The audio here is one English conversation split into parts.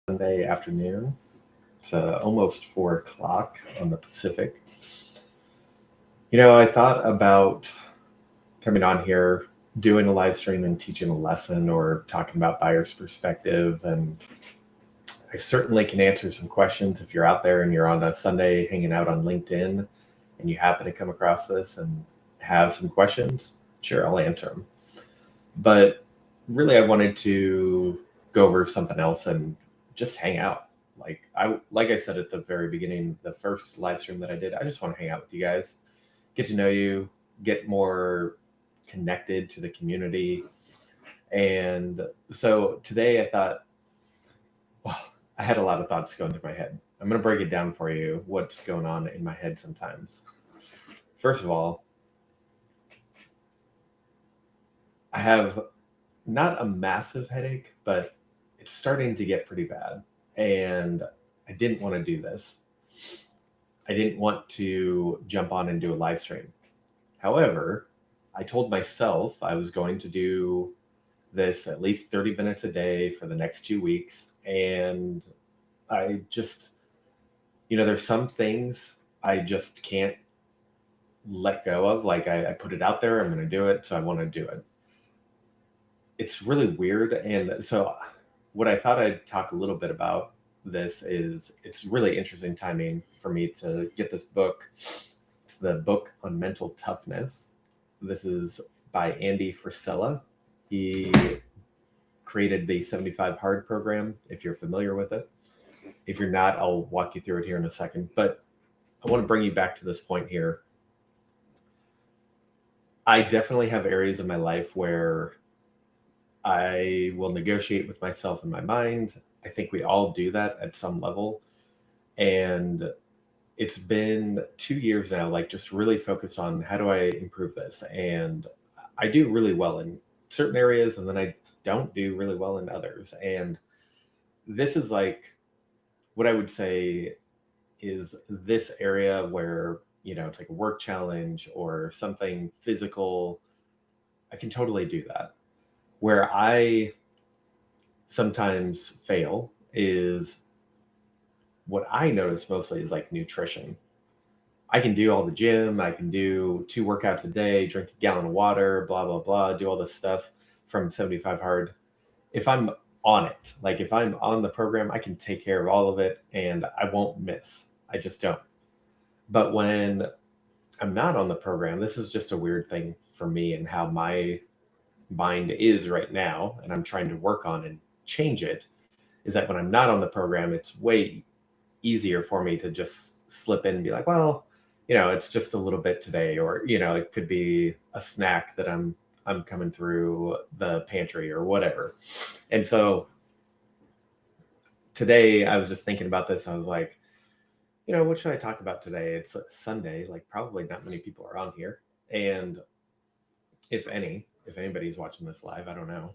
Sunday afternoon. It's almost 4 o'clock on the Pacific. I thought about coming on here, doing a live stream and teaching a lesson or talking about buyer's perspective. And I certainly can answer some questions if you're out there and you're on a Sunday hanging out on LinkedIn and you happen to come across this and have some questions. Sure, I'll answer them. But really, I wanted to go over something else and just hang out. Like I said at the very beginning, the first live stream that I did, I just want to hang out with you guys, get to know you, get more connected to the community. And so today I thought, well, I had a lot of thoughts going through my head. I'm going to break it down for you, what's going on in my head sometimes. First of all, I have not a massive headache, but it's starting to get pretty bad. And I didn't want to do this. I didn't want to jump on and do a live stream. However, I told myself I was going to do this at least 30 minutes a day for the next 2 weeks. And I just, there's some things I just can't let go of. Like I put it out there, I'm going to do it, so I want to do it. It's really weird. And so what I thought I'd talk a little bit about this is it's really interesting timing for me to get this book. It's the book on mental toughness. This is by Andy Frisella. He created the 75 Hard program, if you're familiar with it. If you're not, I'll walk you through it here in a second. But I want to bring you back to this point here. I definitely have areas in my life where I will negotiate with myself in my mind. I think we all do that at some level. And it's been 2 years now, like just really focus on how do I improve this? And I do really well in certain areas, and then I don't do really well in others. And this is like what I would say is this area where, it's like a work challenge or something physical. I can totally do that. Where I sometimes fail is what I notice mostly is like nutrition. I can do all the gym, I can do 2 workouts a day, drink a gallon of water, blah, blah, blah, do all this stuff from 75 Hard. If I'm on it, like if I'm on the program, I can take care of all of it and I won't miss. I just don't. But when I'm not on the program, this is just a weird thing for me and how my mind is right now, and I'm trying to work on and change it, is that when I'm not on the program, it's way easier for me to just slip in and be like, well, it's just a little bit today, or it could be a snack that I'm coming through the pantry or whatever. And so today I was just thinking about this. I was like, what should I talk about today? It's Sunday, like probably not many people are on here, and if anybody's watching this live, I don't know.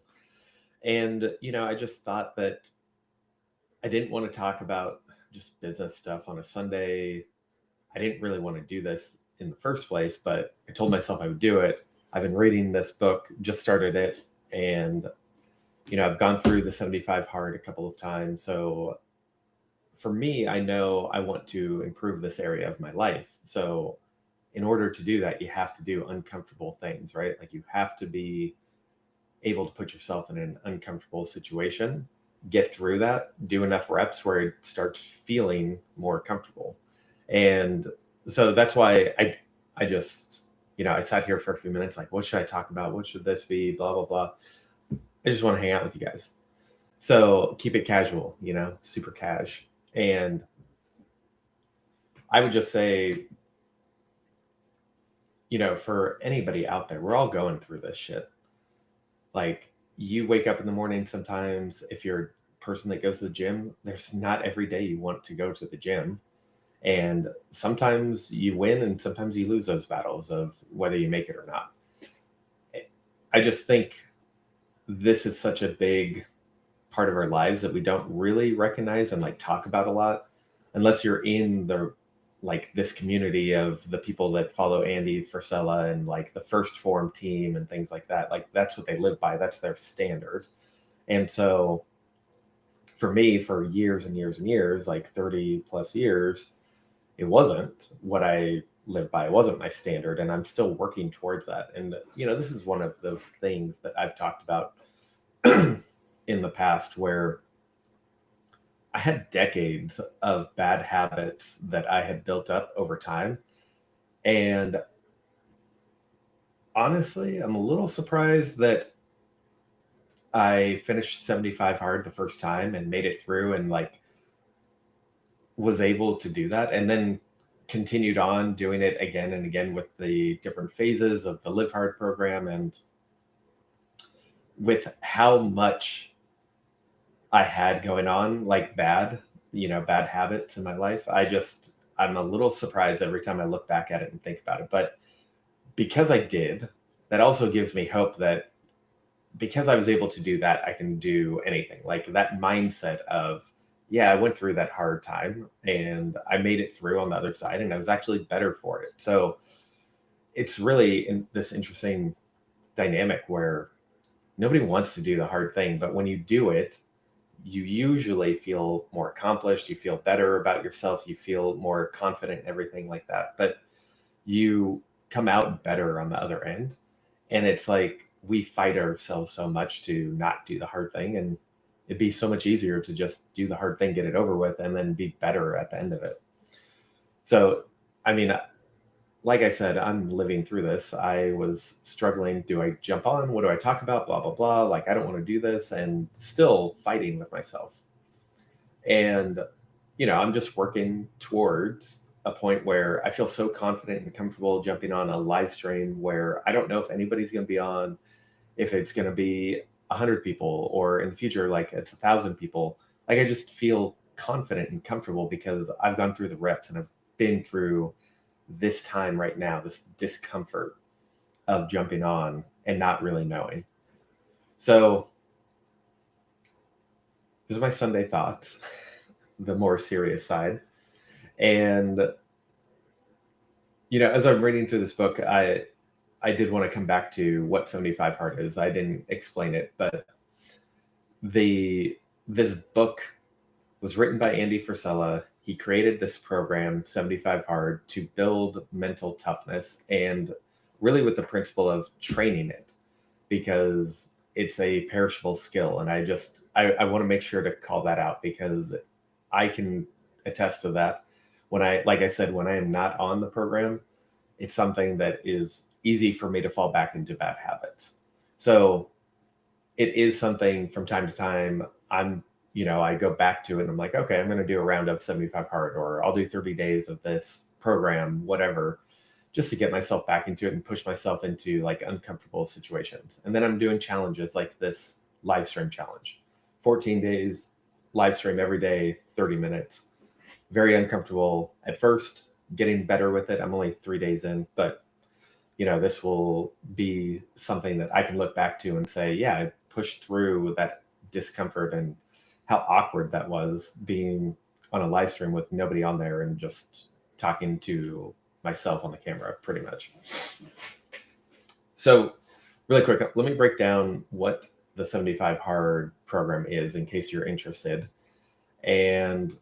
And, I just thought that I didn't want to talk about just business stuff on a Sunday. I didn't really want to do this in the first place, but I told myself I would do it. I've been reading this book, just started it, and, I've gone through the 75 Hard a couple of times. So for me, I know I want to improve this area of my life. So in order to do that, you have to do uncomfortable things, right? Like you have to be able to put yourself in an uncomfortable situation, get through that, do enough reps where it starts feeling more comfortable. And so that's why I just, I sat here for a few minutes, like, what should I talk about? What should this be? Blah, blah, blah. I just want to hang out with you guys. So keep it casual, super cash. And I would just say, for anybody out there, we're all going through this shit. Like you wake up in the morning sometimes, if you're a person that goes to the gym, there's not every day you want to go to the gym. And sometimes you win and sometimes you lose those battles of whether you make it or not. I just think this is such a big part of our lives that we don't really recognize and like talk about a lot unless you're in the like this community of the people that follow Andy Frisella and like the First Form team and things like that. Like that's what they live by. That's their standard. And so for me, for years and years and years, like 30 plus years, it wasn't what I lived by. It wasn't my standard. And I'm still working towards that. And, this is one of those things that I've talked about in the past where I had decades of bad habits that I had built up over time. And honestly, I'm a little surprised that I finished 75 hard the first time and made it through and like was able to do that and then continued on doing it again and again with the different phases of the Live Hard program and with how much I had going on, like bad habits in my life. I'm a little surprised every time I look back at it and think about it. But because I did, that also gives me hope that because I was able to do that, I can do anything. Like that mindset of, yeah, I went through that hard time and I made it through on the other side and I was actually better for it. So it's really in this interesting dynamic where nobody wants to do the hard thing, but when you do it, you usually feel more accomplished, you feel better about yourself, you feel more confident and everything like that. But you come out better on the other end. And it's like we fight ourselves so much to not do the hard thing. And it'd be so much easier to just do the hard thing, get it over with, and then be better at the end of it. So, I mean, like I said, I'm living through this. I was struggling. Do I jump on? What do I talk about? Blah, blah, blah. Like, I don't want to do this and still fighting with myself. And, I'm just working towards a point where I feel so confident and comfortable jumping on a live stream where I don't know if anybody's going to be on, if it's going to be 100 people or in the future, like it's 1,000 people. Like, I just feel confident and comfortable because I've gone through the reps and I've been through this time right now, this discomfort of jumping on and not really knowing. So those are my Sunday thoughts, the more serious side. And, as I'm reading through this book, I did want to come back to what 75 Hard is. I didn't explain it, but this book was written by Andy Frisella. He created this program, 75 Hard, to build mental toughness and really with the principle of training it because it's a perishable skill. And I want to make sure to call that out because I can attest to that. Like I said, when I am not on the program, it's something that is easy for me to fall back into bad habits. So it is something from time to time I go back to it and I'm like, okay, I'm going to do a round of 75 hard, or I'll do 30 days of this program, whatever, just to get myself back into it and push myself into like uncomfortable situations. And then I'm doing challenges like this live stream challenge, 14 days, live stream every day, 30 minutes, very uncomfortable at first, getting better with it. I'm only 3 days in, but this will be something that I can look back to and say, yeah, I pushed through that discomfort and how awkward that was being on a live stream with nobody on there and just talking to myself on the camera pretty much. So really quick, let me break down what the 75 Hard program is in case you're interested. And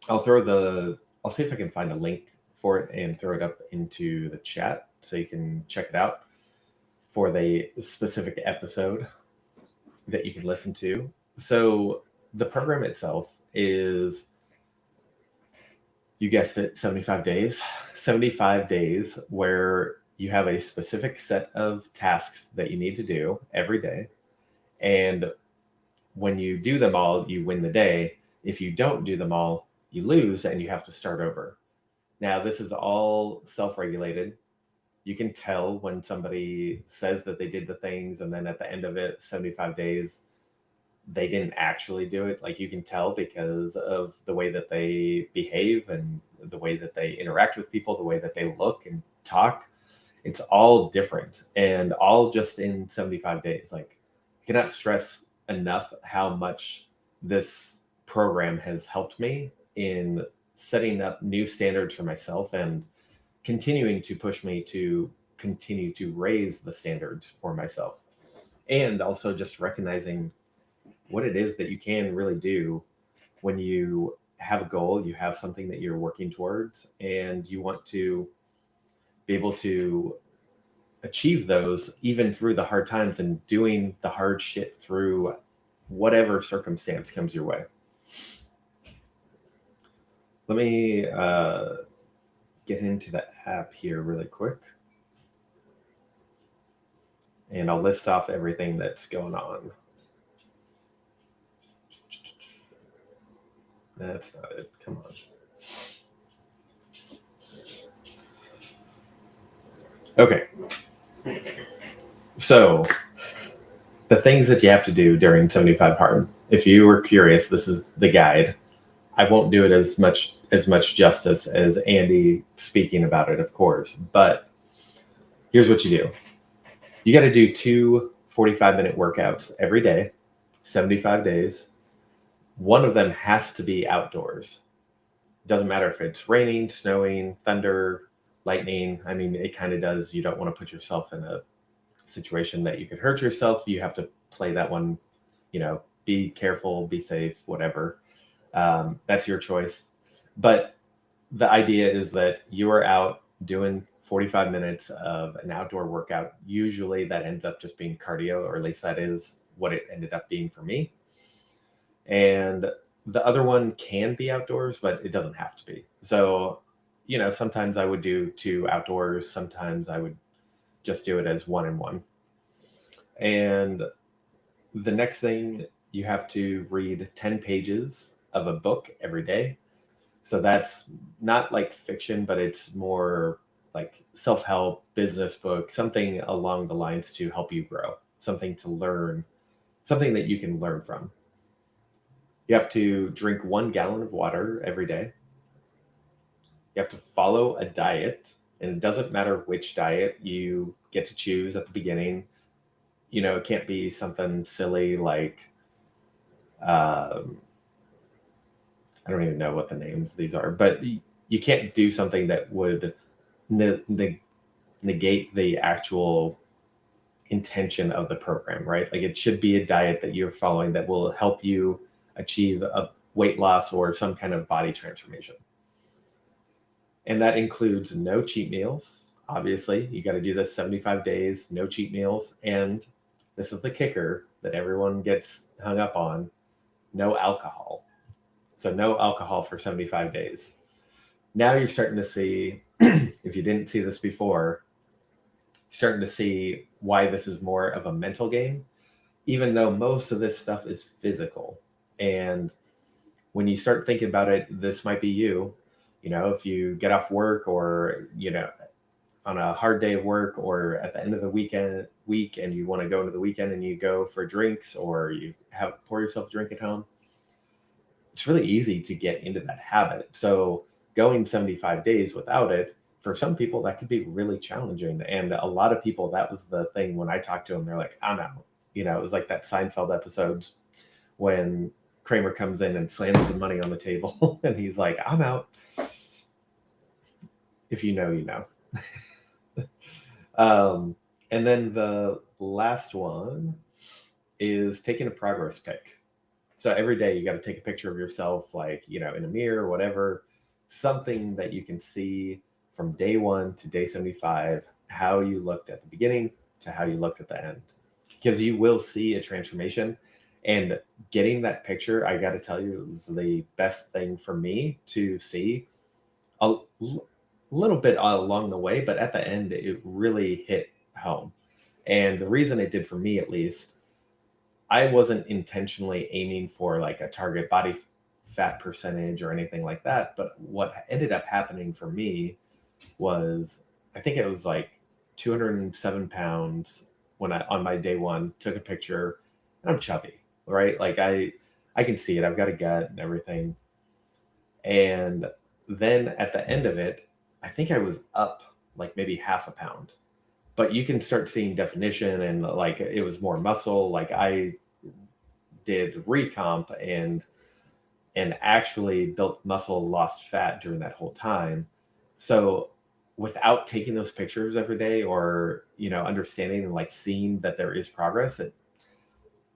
I'll see if I can find a link for it and throw it up into the chat so you can check it out for the specific episode that you can listen to. So the program itself is, you guessed it, 75 days where you have a specific set of tasks that you need to do every day. And when you do them all, you win the day. If you don't do them all, you lose and you have to start over. Now, this is all self-regulated. You can tell when somebody says that they did the things and then at the end of it, 75 days, they didn't actually do it. Like you can tell because of the way that they behave and the way that they interact with people, the way that they look and talk. It's all different and all just in 75 days. Like I cannot stress enough how much this program has helped me in setting up new standards for myself and continuing to push me to continue to raise the standards for myself. And also just recognizing what it is that you can really do when you have a goal, you have something that you're working towards, and you want to be able to achieve those even through the hard times and doing the hard shit through whatever circumstance comes your way. Let me get into the app here really quick. And I'll list off everything that's going on. That's not it. Come on. Okay. So the things that you have to do during 75 hard. If you were curious, this is the guide. I won't do it as much justice as Andy speaking about it, of course. But here's what you do. You got to do 2 45-minute workouts every day, 75 days. One of them has to be outdoors. Doesn't matter if it's raining, snowing, thunder, lightning. I mean, it kind of does. You don't want to put yourself in a situation that you could hurt yourself. You have to play that one, be careful, be safe, whatever. That's your choice. But the idea is that you are out doing 45 minutes of an outdoor workout. Usually that ends up just being cardio, or at least that is what it ended up being for me. And the other one can be outdoors, but it doesn't have to be. So, sometimes I would do 2 outdoors. Sometimes I would just do it as 1 and 1. And the next thing, you have to read 10 pages of a book every day. So that's not like fiction, but it's more like self-help, business book, something along the lines to help you grow, something to learn, something that you can learn from. You have to drink 1 gallon of water every day. You have to follow a diet, and it doesn't matter which diet you get to choose at the beginning. It can't be something silly like, I don't even know what the names of these are, but you can't do something that would negate the actual intention of the program, right? Like, it should be a diet that you're following that will help you achieve a weight loss or some kind of body transformation. And that includes no cheat meals. Obviously, you got to do this 75 days, no cheat meals. And this is the kicker that everyone gets hung up on: no alcohol. So no alcohol for 75 days. Now you're starting to see, if you didn't see this before, you're starting to see why this is more of a mental game, even though most of this stuff is physical. And when you start thinking about it, this might be you. If you get off work, or, on a hard day of work, or at the end of the week and you want to go into the weekend and you go for drinks, or you pour yourself a drink at home, it's really easy to get into that habit. So going 75 days without it, for some people, that could be really challenging. And a lot of people, that was the thing when I talked to them, they're like, I'm out. It was like that Seinfeld episodes when Kramer comes in and slams the money on the table and he's like, I'm out. If you know, you know. And then the last one is taking a progress pic. So every day you got to take a picture of yourself, like, in a mirror or whatever, something that you can see from day 1 to day 75, how you looked at the beginning to how you looked at the end, because you will see a transformation. And getting that picture, I got to tell you, it was the best thing for me to see. A little bit along the way, but at the end, it really hit home. And the reason it did for me, at least, I wasn't intentionally aiming for like a target body fat percentage or anything like that. But what ended up happening for me was, I think it was like 207 pounds when on my day 1, took a picture, and I'm chubby, right? Like, I can see it. I've got a gut and everything. And then at the end of it, I think I was up like maybe half a pound. But you can start seeing definition, and like, it was more muscle. Like, I did recomp and actually built muscle, lost fat during that whole time. So without taking those pictures every day, or understanding and like seeing that there is progress,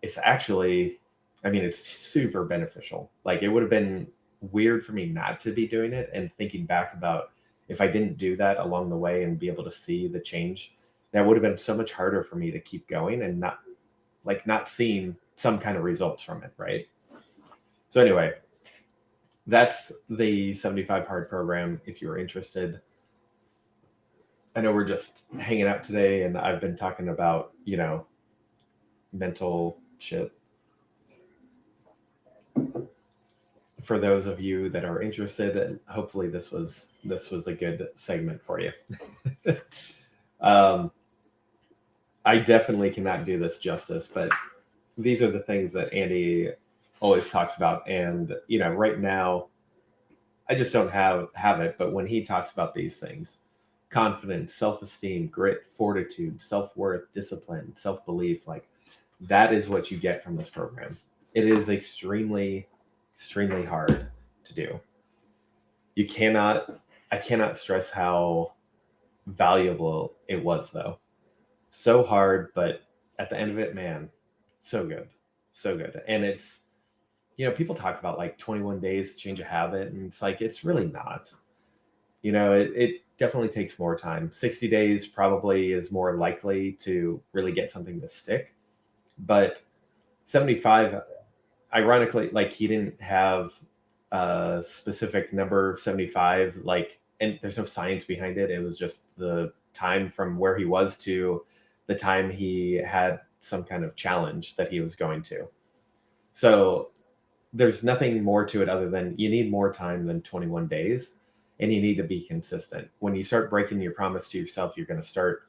it's actually I mean, it's super beneficial. Like, it would have been weird for me not to be doing it. And thinking back about if I didn't do that along the way and be able to see the change, that would have been so much harder for me to keep going and not seeing some kind of results from it, right? So anyway, that's the 75 hard program if you're interested. I know we're just hanging out today and I've been talking about, mental shit. For those of you that are interested, hopefully this was a good segment for you. um, I definitely cannot do this justice, but these are the things that Andy always talks about. And right now, I just don't have it. But when he talks about these things, confidence, self-esteem, grit, fortitude, self-worth, discipline, self-belief, like that is what you get from this program. It is extremely, extremely hard to do. You cannot, I cannot stress how valuable it was, though. So hard, but at the end of it, man, so good. So good. And people talk about like 21 days to change a habit, and it's like, it's really not. It definitely takes more time. 60 days probably is more likely to really get something to stick. But 75, ironically, like he didn't have a specific number 75, like, and there's no science behind it. It was just the time from where he was to the time he had some kind of challenge that he was going to. So there's nothing more to it other than you need more time than 21 days and you need to be consistent. When you start breaking your promise to yourself, you're going to start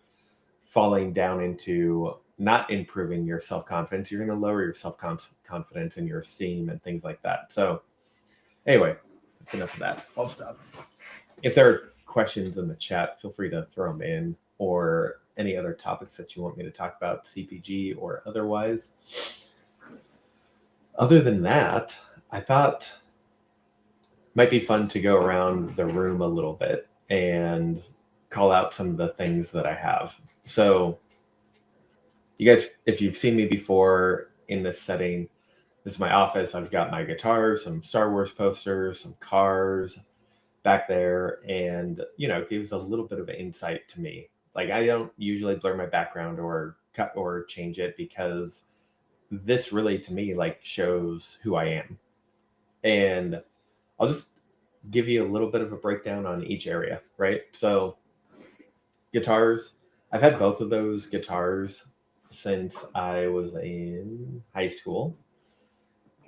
falling down into not improving your self-confidence. You're going to lower your self-confidence and your esteem and things like that. So anyway, that's enough of that. I'll stop. If there are questions in the chat, feel free to throw them in, or any other topics that you want me to talk about, CPG or otherwise. Other than that, I thought it might be fun to go around the room a little bit and call out some of the things that I have. So you guys, if you've seen me before in this setting, this is my office. I've got my guitar, some Star Wars posters, some cars back there, and it gives a little bit of an insight to me. Like, I don't usually blur my background or cut or change it, because this really, to me, like, shows who I am. And I'll just give you a little bit of a breakdown on each area, right? So guitars, I've had both of those guitars since I was in high school.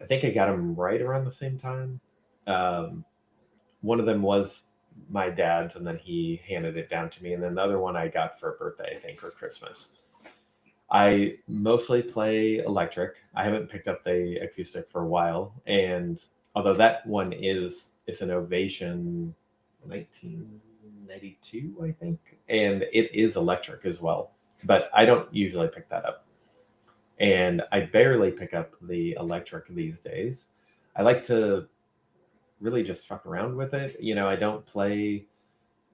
I think I got them right around the same time. One of them was my dad's, and then he handed it down to me. And then the other one I got for a birthday, I think, or Christmas. I mostly play electric. I haven't picked up the acoustic for a while. And although that one it's an Ovation 1992, I think. And it is electric as well. But I don't usually pick that up. And I barely pick up the electric these days. I like to really just fuck around with it. I don't play.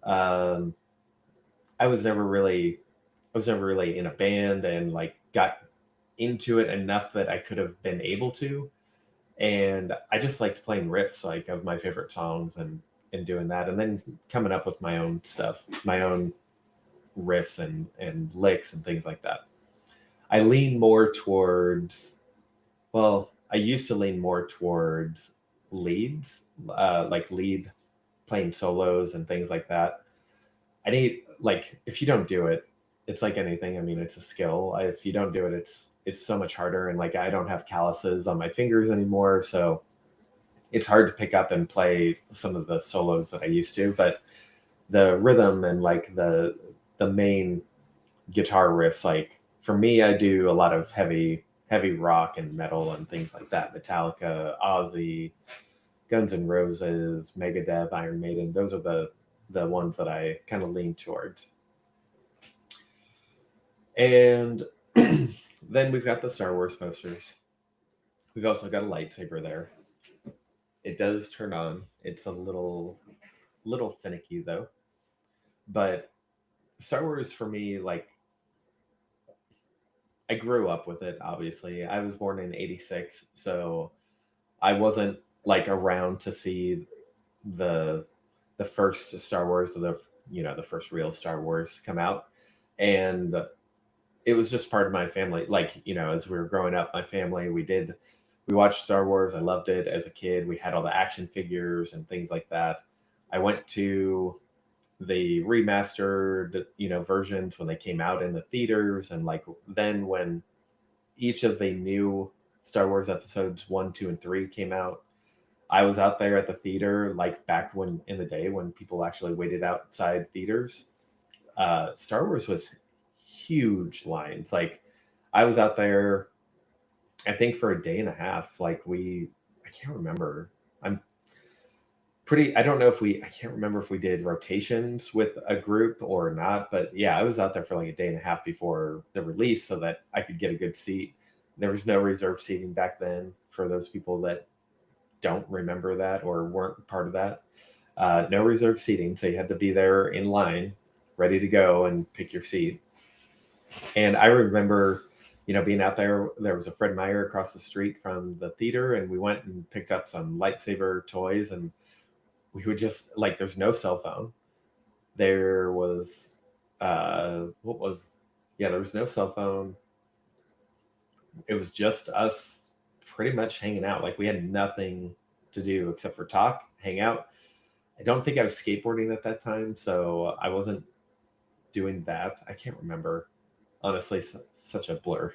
Um, I was never really, in a band and like got into it enough that I could have been able to. And I just liked playing riffs like of my favorite songs and doing that, and then coming up with my own stuff, my own riffs and licks and things like that. I lean more towards, well, I used to lean more towards leads, like lead playing solos and things like that. I need, like, if you don't do it, it's like anything. I mean, it's a skill. If you don't do it, it's so much harder. And like, I don't have calluses on my fingers anymore, so it's hard to pick up and play some of the solos that I used to. But the rhythm and like the main guitar riffs, like for me, I do a lot of heavy rock and metal and things like that. Metallica, Ozzy, Guns N' Roses, Megadeth, Iron Maiden. Those are the ones that I kind of lean towards. And then we've got the Star Wars posters. We've also got a lightsaber there. It does turn on. It's a little finicky though. But Star Wars for me, like, I grew up with it, obviously. I was born in 86, so I wasn't like around to see the the first Star Wars, the first real Star Wars come out. And it was just part of my family. Like, as we were growing up, my family, we watched Star Wars. I loved it as a kid. We had all the action figures and things like that. I went to the remastered, versions when they came out in the theaters, and like then when each of the new Star Wars episodes 1, 2, and 3 came out, I was out there at the theater, like back when in the day when people actually waited outside theaters. Star Wars was huge lines. Like I was out there, I think for a day and a half. I can't remember. I'm I don't know if I can't remember if we did rotations with a group or not, but yeah, I was out there for like a day and a half before the release so that I could get a good seat. There was no reserve seating back then for those people that don't remember that or weren't part of that. No reserve seating, so you had to be there in line, ready to go and pick your seat. And I remember, being out there. There was a Fred Meyer across the street from the theater, and we went and picked up some lightsaber toys, and we would just like. There's no cell phone. There was, what was? Yeah, there was no cell phone. It was just us, pretty much hanging out. Like we had nothing to do except for talk, hang out. I don't think I was skateboarding at that time, so I wasn't doing that. I can't remember. Honestly, such a blur.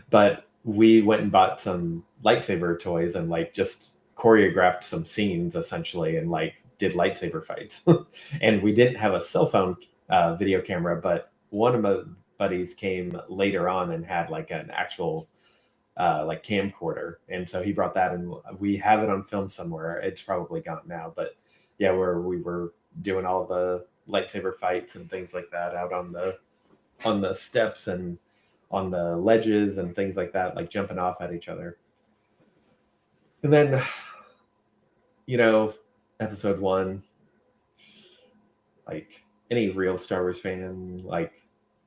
But we went and bought some lightsaber toys and like just choreographed some scenes essentially and like did lightsaber fights. And we didn't have a cell phone video camera, but one of my buddies came later on and had like an actual like camcorder, and so he brought that, and we have it on film somewhere. It's probably gone now, but yeah, where we were doing all the lightsaber fights and things like that out on the steps and on the ledges and things like that, like jumping off at each other. And then, you know, episode one, like any real Star Wars fan, like,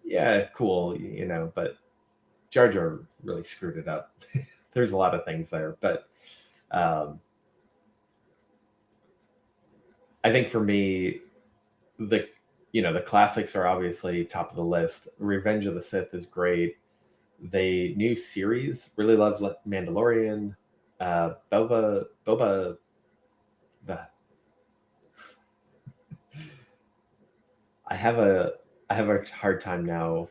yeah, cool, but Jar Jar really screwed it up. There's a lot of things there, but um, I think for me, the the classics are obviously top of the list. Revenge of the Sith is great. The new series really love Mandalorian. Boba. The, I have a I have a hard time now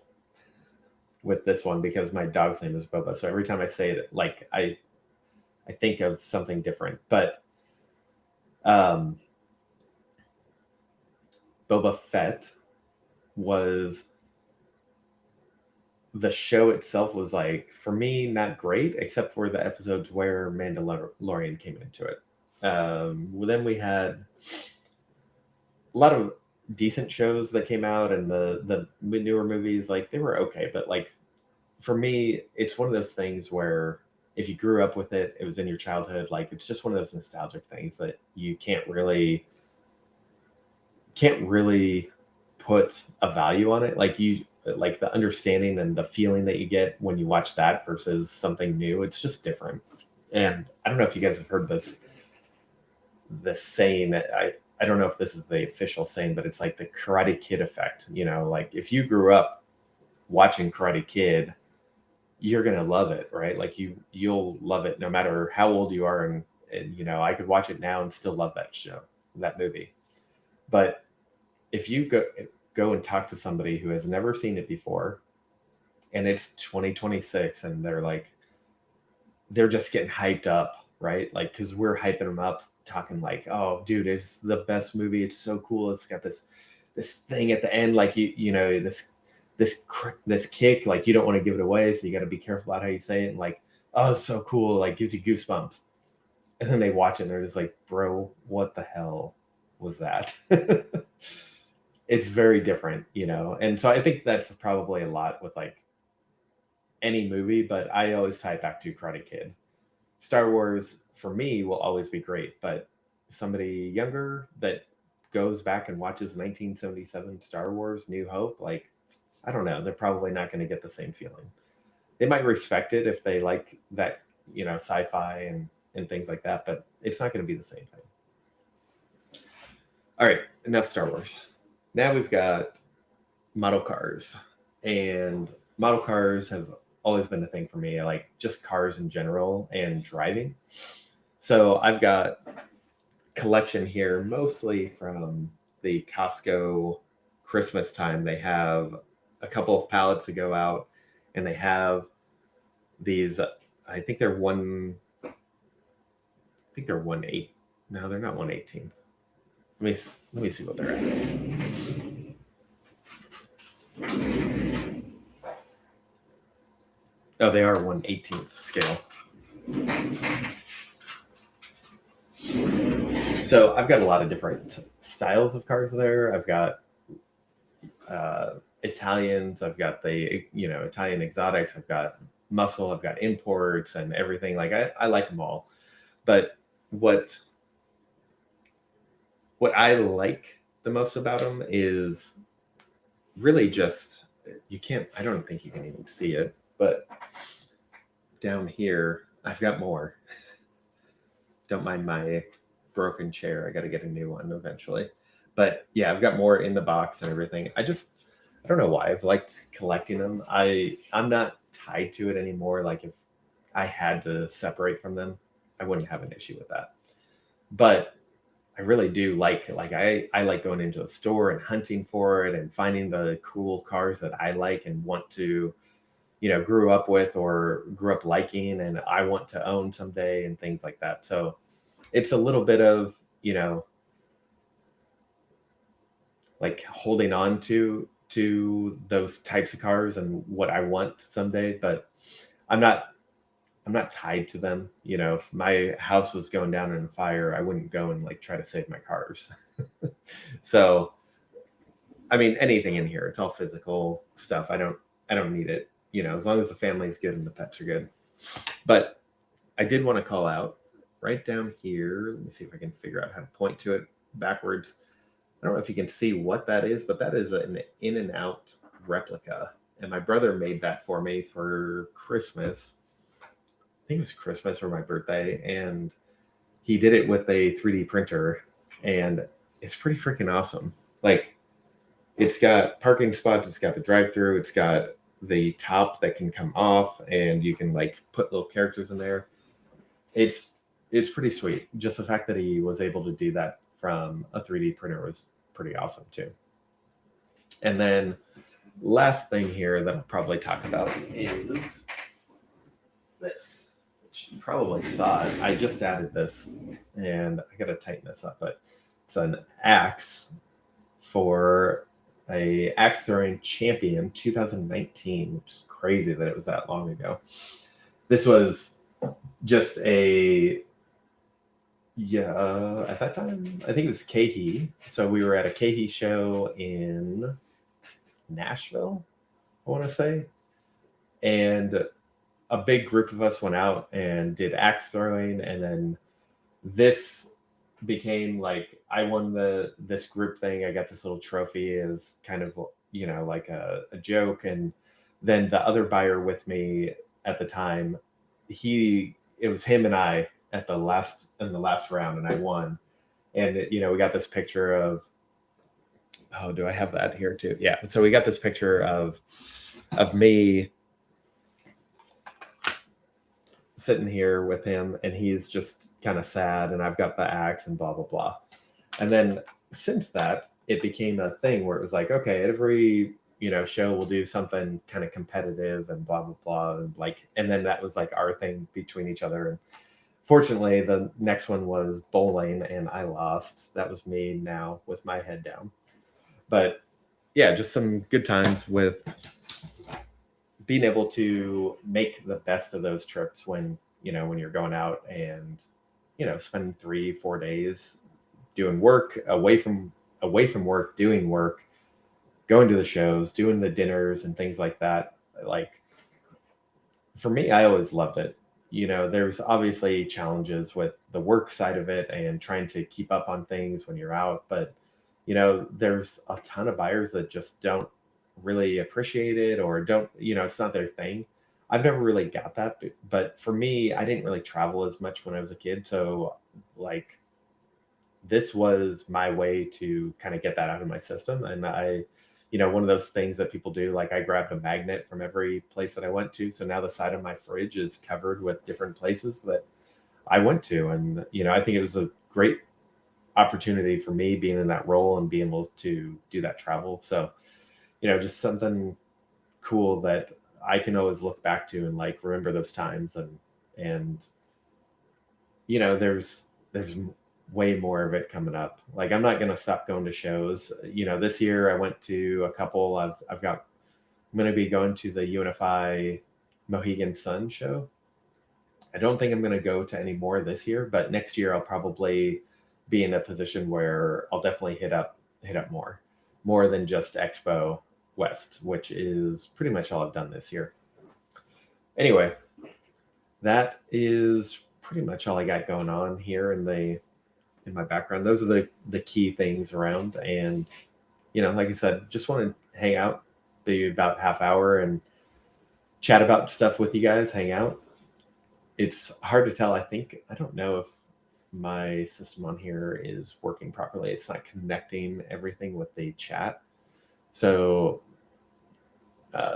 with this one because my dog's name is Boba. So every time I say it, like I think of something different. But um, Boba Fett was the show itself was like for me not great except for the episodes where Mandalorian came into it. Well, then we had a lot of decent shows that came out, and the newer movies like they were okay, but like for me, it's one of those things where if you grew up with it, it was in your childhood. Like it's just one of those nostalgic things that you can't really put a value on it. Like you like the understanding and the feeling that you get when you watch that versus something new. It's just different. And I don't know if you guys have heard this saying. I don't know if this is the official saying, but it's like the Karate Kid effect. Like if you grew up watching Karate Kid, you're gonna love it, right? Like you'll love it no matter how old you are, and I could watch it now and still love that show, that movie. But if you go and talk to somebody who has never seen it before, and it's 2026, and they're just getting hyped up, right? Like because we're hyping them up, talking like, "Oh, dude, it's the best movie. It's so cool. It's got this thing at the end, like this kick, like you don't want to give it away, so you got to be careful about how you say it. And like, oh, it's so cool, like gives you goosebumps. And then they watch it and they're just like, bro, what the hell was that? It's very different, and so I think that's probably a lot with like any movie, but I always tie it back to Karate Kid. Star Wars for me will always be great, but somebody younger that goes back and watches 1977 Star Wars New Hope, like I don't know, they're probably not going to get the same feeling. they might respect it if they like that, sci-fi and things like that, but it's not going to be the same thing. All right, enough Star Wars. Now we've got model cars, and model cars have always been a thing for me. I like just cars in general and driving. So I've got collection here, mostly from the Costco Christmas time. They have a couple of pallets that go out, and they have these. I think they're one. I think they're 1/8. No, they're not 1/18. Let me see what they're at. Oh, they are 1/18 scale. So I've got a lot of different styles of cars there. I've got Italians. I've got the Italian exotics. I've got muscle. I've got imports and everything. Like I like them all. But what I like the most about them is really just you can't. I don't think you can even see it, but down here I've got more. Don't mind my broken chair. I got to get a new one eventually. But yeah, I've got more in the box and everything. I don't know why I've liked collecting them. I'm not tied to it anymore. Like if I had to separate from them, I wouldn't have an issue with that. But I really do like I like going into a store and hunting for it and finding the cool cars that I like and want to, grew up with or grew up liking and I want to own someday and things like that. So it's a little bit of, like holding on to those types of cars and what I want someday, but I'm not I'm not tied to them. If my house was going down in a fire, I wouldn't go and like try to save my cars. So, I mean, anything in here, it's all physical stuff. I don't need it. As long as the family's good and the pets are good. But I did want to call out right down here. Let me see if I can figure out how to point to it backwards. I don't know if you can see what that is, but that is an In and Out replica. And my brother made that for me for Christmas. I think it was Christmas or my birthday. And he did it with a 3D printer. And it's pretty freaking awesome. Like, it's got parking spots, it's got the drive through, it's got the top that can come off, and you can like put little characters in there. It's pretty sweet. Just the fact that he was able to do that from a 3D printer was pretty awesome too. And then last thing here that I'll probably talk about is this, which you probably saw it. I just added this and I gotta tighten this up, but it's an axe for a axe throwing champion 2019, which is crazy that it was that long ago. This was just at that time, I think it was KeHE. So we were at a KeHE show in Nashville, I want to say. And a big group of us went out and did axe throwing. And then this became like I won this group thing. I got this little trophy as kind of like a joke. And then the other buyer with me at the time, it was him and I at the last round, and I won. And we got this picture of, oh, do I have that here too? Yeah. So we got this picture of me sitting here with him, and he's just kind of sad, and I've got the axe and blah blah blah. And then since that, it became a thing where it was like, okay, every show we'll do something kind of competitive and blah blah blah, and then that was like our thing between each other. And fortunately, the next one was bowling, and I lost. That was me now with my head down. But yeah, just some good times with being able to make the best of those trips when you're going out and spending 3-4 days doing work away from work, doing work, going to the shows, doing the dinners and things like that. Like, for me, I always loved it. There's obviously challenges with the work side of it and trying to keep up on things when you're out, but there's a ton of buyers that just don't really appreciate it or don't, it's not their thing. I've never really got that, but for me, I didn't really travel as much when I was a kid. So, like, this was my way to kind of get that out of my system. And one of those things that people do, like I grabbed a magnet from every place that I went to. So now the side of my fridge is covered with different places that I went to. And, I think it was a great opportunity for me being in that role and being able to do that travel. So, just something cool that I can always look back to and like remember those times. And there's way more of it coming up. Like I'm not gonna stop going to shows. This year I went to a couple. I'm gonna be going to the UNFI Mohegan Sun show. I don't think I'm gonna go to any more this year, but next year I'll probably be in a position where I'll definitely hit up more than just Expo West, which is pretty much all I've done this year. Anyway, that is pretty much all I got going on here in my background. Those are the key things around. And like I said, just want to hang out, be about half hour and chat about stuff with you guys, hang out. It's hard to tell. I don't know if my system on here is working properly. It's not connecting everything with the chat. So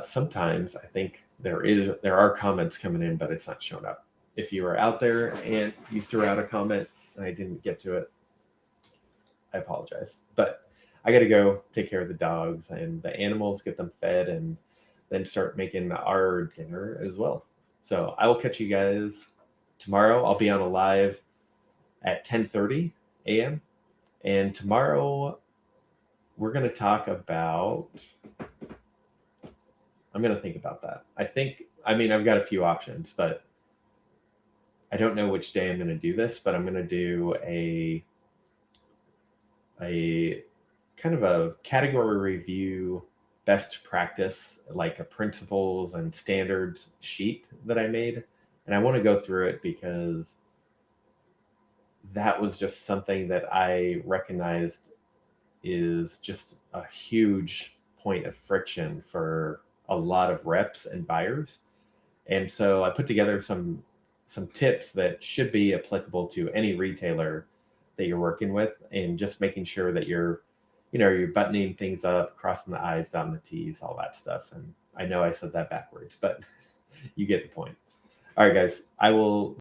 sometimes I think there are comments coming in, but it's not showing up. If you are out there and you threw out a comment and I didn't get to it, I apologize. But I got to go take care of the dogs and the animals, get them fed, and then start making our dinner as well. So I will catch you guys tomorrow. I'll be on a live at 10:30 a.m. And tomorrow we're going to talk about, I'm going to think about that. I've got a few options, but I don't know which day I'm going to do this, but I'm going to do a kind of a category review, best practice, like a principles and standards sheet that I made. And I want to go through it because that was just something that I recognized is just a huge point of friction for a lot of reps and buyers. And so I put together some tips that should be applicable to any retailer that you're working with, and just making sure that you're buttoning things up, crossing the I's, dotting the T's, all that stuff. And I know I said that backwards, but you get the point. All right, guys, I will